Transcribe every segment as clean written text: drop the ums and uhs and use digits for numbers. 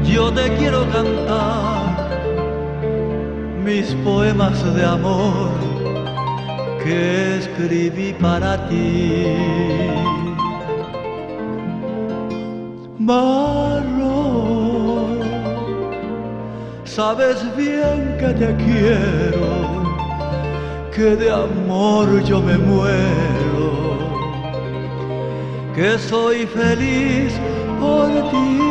Yo te quiero cantar mis poemas de amor que escribí para ti. Marlon, sabes bien que te quiero, que de amor yo me muero, que soy feliz por ti.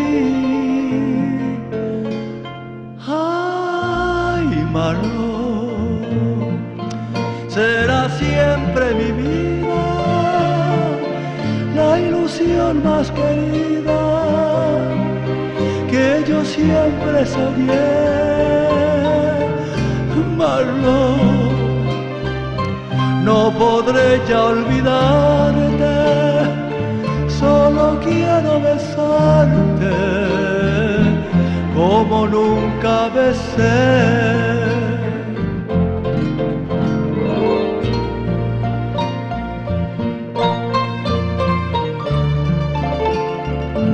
Ay, Marlon, será siempre mi vida la ilusión más querida que yo siempre soñé. Marlon, no podré ya olvidarte, solo quiero besarte como nunca besé.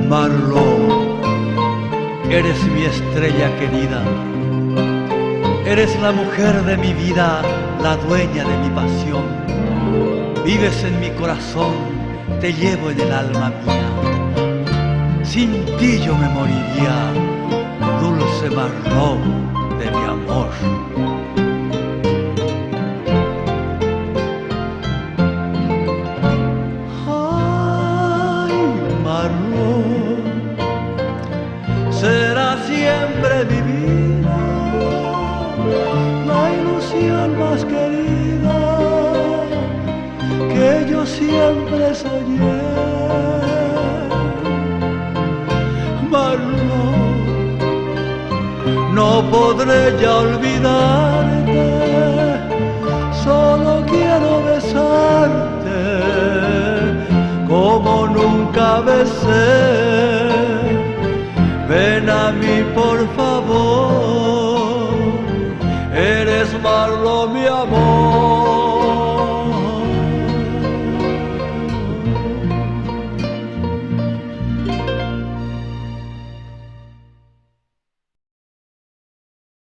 Marlon, eres mi estrella querida, eres la mujer de mi vida, la dueña de mi pasión. Vives en mi corazón, te llevo en el alma mía. Sin ti yo me moriría, dulce Marlon de mi amor. Ay, Marlon, será siempre mi vida la ilusión más querida que yo siempre soñé. Marlon, no podré ya olvidarte, solo quiero besarte como nunca besé. Ven a mí por favor, eres Marlon mi amor.